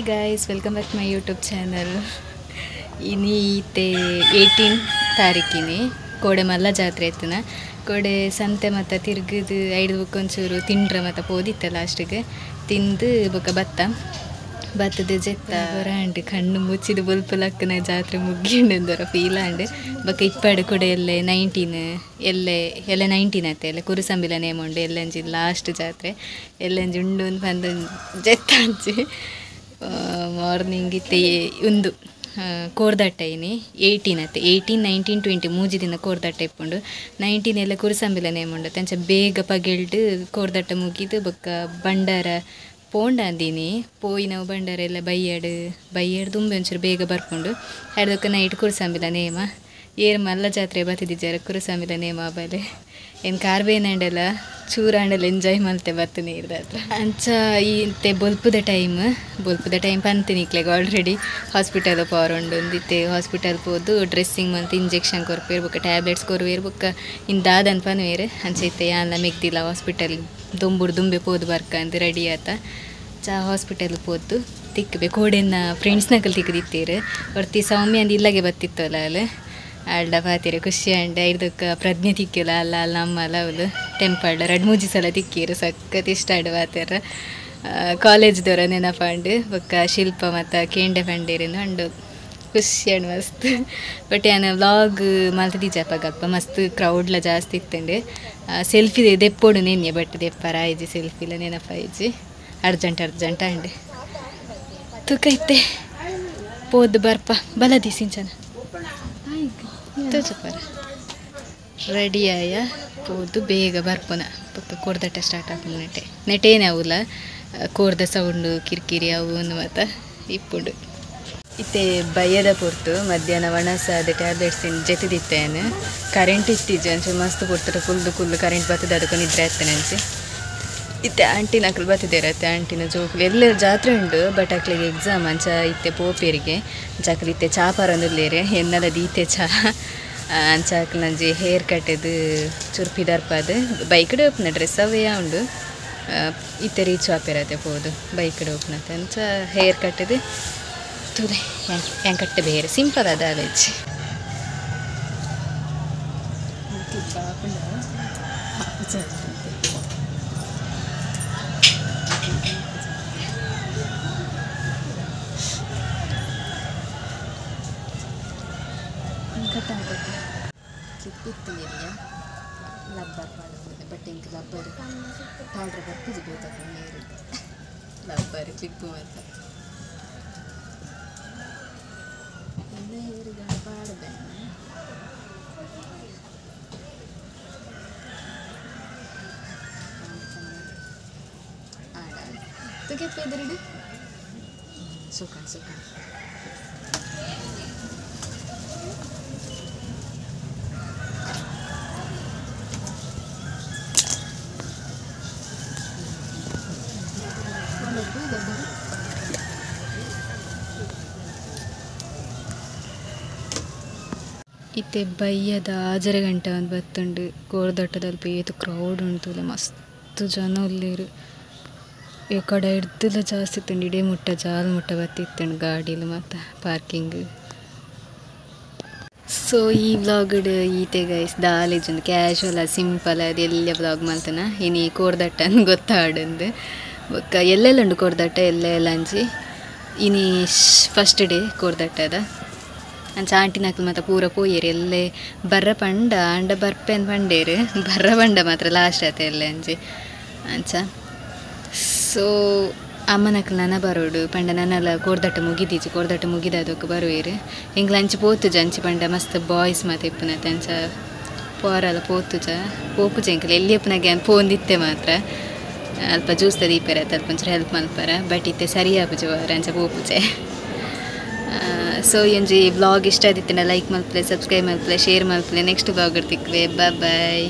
guys, welcome back to my YouTube channel. Ini 18 ತಾರೀಕಿನಿ ಕೋಡೆ ಮಲ್ಲ ಜಾತ್ರೆ ಇತ್ತನ ಕೋಡೆ ಸಂತೆ ಮತ್ತು ತಿರ್ಗಿದು ಐದು ಬುಕ್ಕೊಂಚೂರು ತಿಂಡ್ರೆ ಮತ್ತು ಪೋದಿತ್ತೆ ಲಾಸ್ಟಿಗೆ ತಿಂದು ಬೊಕ್ಕ ಭತ್ತದ ಜೆತ್ತ ಹೊರಾಂಡು ಕಣ್ಣು ಮುಚ್ಚಿದು ಬಲ್ಪಲಕ್ಕನ ಜಾತ್ರೆ ಮುಗಿಂಡಂದರ ಫೀಲ್ ಆಂಡು ಬೊಕ್ಕ ಇಪ್ಪಾಡು ಕೊಡೆ ಎಲ್ಲೆ 19 ಆತೆ ಎಲ್ಲ ಕುರುಸಂಬಿಲ ನೇಮುಂಡು ಎಲ್ಲಂಜಿ ಲಾಸ್ಟ್ ಜಾತ್ರೆ ಎಲ್ಲಂಜಿ ಉಂಡು ಬಂದು ಜೆತ್ತ ಅಂಚಿ ಮಾರ್ನಿಂಗ್ ಇತ್ತೆ ಒಂದು ಕೋರ್ದಾಟ ಇನಿ 18 19 20 ಮೂಜಿ ದಿನ ಕೋರ್ದಾಟ ಇಪ್ಪುಂಡು 19 ಎಲ್ಲ ಕುರುಸಂಬಿಲ ನೇಮುಂಡು ತಂಚ ಬೇಗ ಪಗೆಲ್ಡು ಕೋರ್ದಾಟ ಮುಗಿದು ಬೊಕ್ಕ ಬಂಡಾರ ಪೋಂಡ ಅಂದಿನಿ ಪೋಯಿ ನಾವು ಬಂಡಾರ ಎಲ್ಲ ಬೈಯಾಡು ತುಂಬೆ ಒಂಚೂರು ಬೇಗ ಬರ್ಕೊಂಡು ಅದಕ್ಕೆ ನೈಟ್ ಕುರುಸಂಬಿಲ ನೇಮ ಏರು ಮಲ್ಲ ಜಾತ್ರೆ ಬತ್ತಿದ್ದಿದ್ದಾರೆ ಕುರುಸಂಬಿಲ ನೇಮ ಬಲೆ ಏನು ಕಾರ್ಬೇನಂಡೆಲ್ಲ ಚೂರಾಂಡೆಲ್ಲ ಎಂಜಾಯ್ ಮಲ್ತೆ ಬರ್ತೀನಿ ಇರ್ದ ಹತ್ರ ಅಂಚ ಈತೆ ಬೊಲ್ಪುದ ಟೈಮ್ ಪಂತಿನಿಕ್ಲೆಗೆ ಆಲ್ರೆಡಿ ಹಾಸ್ಪಿಟಲ್ ಪೋರುಂಡು ಒಂದಿತ್ತೆ ಹಾಸ್ಪಿಟಲ್ ಹೋದು ಡ್ರೆಸ್ಸಿಂಗ್ ಮಂತ್ ಇಂಜೆಕ್ಷನ್ ಕೊರ್ಪೇರು ಬೊಕ್ಕ ಟ್ಯಾಬ್ಲೆಟ್ಸ್ ಕೊರುವೇರು ಬೊಕ್ಕ ಇಂದಾದನ್ ಪನ್ವೇರು ಅಂಚ ಇತ್ತೆ ಯಾನ್ಲ ಮೆಗ್ದಿಲ್ಲ ಹಾಸ್ಪಿಟಲ್ ದುಂಬೆ ಪೋದು ಬರ್ಕ ಅಂತ ರೆಡಿ ಆತ ಹಾಸ್ಪಿಟಲ್ ಪೋದು ತಿಕ್ಕಬೇ ಕೋಡೆನ ಫ್ರೆಂಡ್ಸ್ನಾಕಲ್ಲಿ ತಿಕ್ಕದಿತ್ತೀರು ಹೊರ್ತಿ ಸೌಮ್ಯ ಅಂದು ಇಲ್ಲಗೆ ಬತ್ತಿತ್ತಲ್ಲ ಅಲ್ಲಿ ಅಲ್ಡ ಪಾತಿರೆ ಖುಷಿ ಅಂಡ ಇದಕ್ಕೆ ಪ್ರಜ್ಞೆ ತಿಕ್ಕಿಲ್ಲ ಅಲ್ಲ ನಮ್ಮಲ್ಲ ಅವಳು ಟೆಂಪಲ್ಡ 2-3 ಸಲ ತಿಕ್ಕಿರು ಸಖತ್ ಇಷ್ಟ ಆಡು ಪಾತಿರ ಕಾಲೇಜ್ದವ್ರ ನೆನಪಂಡು ಬೊಕ್ಕ ಶಿಲ್ಪ ಮತ್ತು ಕೇಂಡೆ ಪಂಡೇರಿನ ಅಂಡು ಖುಷಿ ಅಂಡು ಮಸ್ತ್ ಬಟ್ ಏನು ವ್ಲಾಗ್ ಮಲ್ತಿದ್ದೀಜಪ್ಪ ಮಸ್ತ್ ಕ್ರೌಡ್ಲ ಜಾಸ್ತಿ ಇತ್ತಂಡು ಸೆಲ್ಫಿ ದೆಪ್ಪೋಡು ನೆನ್ನೆ ಬಟ್ ದೆಪ್ಪರ ಆಯ್ಜಿ ಸೆಲ್ಫಿಲ ನೆನಪಾಯ್ಜಿ ಅರ್ಜೆಂಟ್ ಅಂಡೆ ತುಕ ಇತ್ತೆ ಪೋದು ಬರ್ಪ ಬಲದಿ ಸಿಂಚನ ತೋಚಪರ ರೆಡಿ ಆಯ ಪೋದು ಬೇಗ ಬರ್ಪುನ ಪಕ್ಕ ಕೋರ್ದಟ ಸ್ಟಾರ್ಟ್ ಆಪುನ ನೆಟೇನೆ ಅವಲ್ಲ ಕೋರ್ದ ಸೌಂಡು ಕಿರಿಕಿರಿ ಅವು ಮತ್ತು ಇಪ್ಪುಡು ಇತ್ತೆ ಬಯ್ಯದ ಪೊರ್ತು ಮಧ್ಯಾಹ್ನ ಒಣಸಾದ ಟ್ಯಾಬ್ಲೆಟ್ಸ್ ಜೆತಿದಿತ್ತೇನು ಕರೆಂಟ್ ಇತ್ತೀಜು ಅಂಚೆ ಮಸ್ತ್ ಕೊಡ್ತಾರೆ ಕುಲ್ಲು ಕರೆಂಟ್ ಬರ್ತದೆ ಅದಕ್ಕೆ ನಿದ್ರೆ ಆಗ್ತಾನೆ ಅಂಚೆ ಇತ್ತೆ ಆಂಟಿನ ಅಕ್ಲು ಬತ್ತಿದ್ದೇರತ್ತೆ ಆಂಟಿನ ಜೋಕುಲು ಎಲ್ಲ ಜಾತ್ರೆ ಉಂಡು ಬಟ್ ಅಕ್ಲಿಗೆ ಎಕ್ಸಾಮ್ ಅಂಚ ಇತ್ತೆ ಪೋಪೇರಿಗೆ ಅಂಚಾಕಲು ಇತ್ತೆ ಚಾ ಪರಂದುಲ್ಲೇರೆ ಎನ್ನಲ ದೀತೆ ಚಾ ಅಂಚಾಕಲು ನಂಜಿ ಹೇರ್ ಕಟ್ಟದು ಚುರ್ಪಿದರ್ಪದು ಬೈಕ್ಡ್ ಓಪನ ಡ್ರೆಸ್ ಅವೇ ಉಂಡು ಇತ್ತೆ ರೀಚ್ ಆಪೇರತ್ತೆ ಪೋದು ಬೈಕ್ಡ್ ಓಪನತ್ತೆ ಅಂಚ ಹೇರ್ ಕಟ್ಟದು ತುದೆ ಹೆಂಗೆ ಕಟ್ಟ ಬೇರೆ ಸಿಂಪಲ್ ಅದ ಅಲೆಚ್ಚಿ ಚಿಪ್ಪಿತ್ತಿಲ್ಲ ಲಬ್ಬರ್ ಪಾಡಬಹುದು ಬಟ್ ಇಂಕ ಲಬ್ಬರ್ ಪಾಡ್ರೆ ಬರ್ತಿದ್ದು ಬೇಕಾದ ನೀರು ಲಬ್ಬರ್ ಕ್ಲಿಪ್ಪು ಮತ್ತು ನೀರಿಗೆ ಪಾಡಬೇಡ ಆಡ ತುಗೆಪ್ಪ ಎದುರಿಡು ಸುಖ ಇತ್ತೆ ಬಯ್ಯದ ಆಜರೆ ಗಂಟೆ ಒಂದು ಬತ್ತುಂಡು ಕೋರ್ದಟ್ಟದಲ್ಲಿ ಬೇತು ಕ್ರೌಡ್ ಉಂಟು ಮಸ್ತ್ ಜನ ಉಳ್ಳೇರು ಈ ಕಡೆ ಹಿಡ್ದೆಲ್ಲ ಜಾಸ್ತಿ ಇತ್ತಂಡು ಇಡೇ ಜಾಲ್ ಮುಟ್ಟ ಬತ್ತಿತ್ತಂಡು ಗಾಡಿಲು ಮತ್ತು ಪಾರ್ಕಿಂಗ್ ಸೊ ಈ ವ್ಲಾಗ್ಡ್ ಈತೆ ಗೈಸ್ ದಾಲೇಜ್ ಕ್ಯಾಶುವಲ್ ಸಿಂಪಲ್ ಅದು ಎಲ್ಲ ವ್ಲಾಗ್ ಮಾಡ್ತಾನ ಇನ್ನು ಕೋರ್ದಟ್ಟ ಅಂತ ಗೊತ್ತಾಡಂದು ಬೊಕ್ಕ ಎಲ್ಲೆಲ್ಲ ಉಂಡು ಕೋರ್ದಟ್ಟ ಎಲ್ಲ ಅಂಚಿ ಇನಿ ಫಸ್ಟ್ ಡೇ ಕೋರ್ದಟ್ಟದ ಅಂಚ ಆಂಟಿನಾಕ್ಲು ಮತ್ತು ಪೂರ ಪೋಯೇರು ಎಲ್ಲೇ ಬರ್ರ ಪಂಡ ಅಂಡ ಬರ್ಪೆನ್ ಪಂಡೇರು ಬರ್ರ ಪಂಡ ಮಾತ್ರ ಲಾಸ್ಟ್ ಆತ ಎಲ್ಲ ಅಂಚಿ ಅಂಚ ಸೊ ಅಮ್ಮನಕ್ಲು ನನ್ನ ಬರೋಡು ಪಂಡ ನನ್ನೆಲ್ಲ ಕೋರ್ದಟ್ಟ ಮುಗಿದಾದಕ್ಕೆ ಬರುವೇರು ಹಿಂಗೆ ಲಂಚ್ ಪೋತುಜ ಅಂಚಿ ಪಂಡ ಮಸ್ತ್ ಬಾಯ್ಸ್ ಮತ್ತು ಇಪ್ಪನತ್ತೆ ಅಂಚ ಪೋರಲ್ಲ ಪೋಪುಜ ಇಂಕಲ್ ಎಲ್ಲಿ ಇಪ್ಪನಾಗೆ ಪೋಂದಿತ್ತೆ ಮಾತ್ರ ಅಲ್ಪ ಜ್ಯೂಸ್ ದೀಪರತ್ತೆ ಅಲ್ಪ ಒಂಚೂರು ಹೆಲ್ಪ್ ಮಲ್ಪರ ಬಟ್ ಇತ್ತೆ ಸರಿಯಾಪುಜ ಅಂಚ ಪೋಪುಜೆ ಸೊ ಒಂಜಿ ವ್ಲಾಗ್ ಇಷ್ಟ ಆದಿತ್ತಿನ ಲೈಕ್ ಮಲ್ಪಲೆ ಸಬ್ಸ್ಕ್ರೈಬ್ ಮಲ್ಪಲೆ ಶೇರ್ ಮಲ್ಪಲೆ ನೆಕ್ಸ್ಟ್ ವ್ಲಾಗ್ ತಿಕ್ವೆ ಬಾಯ್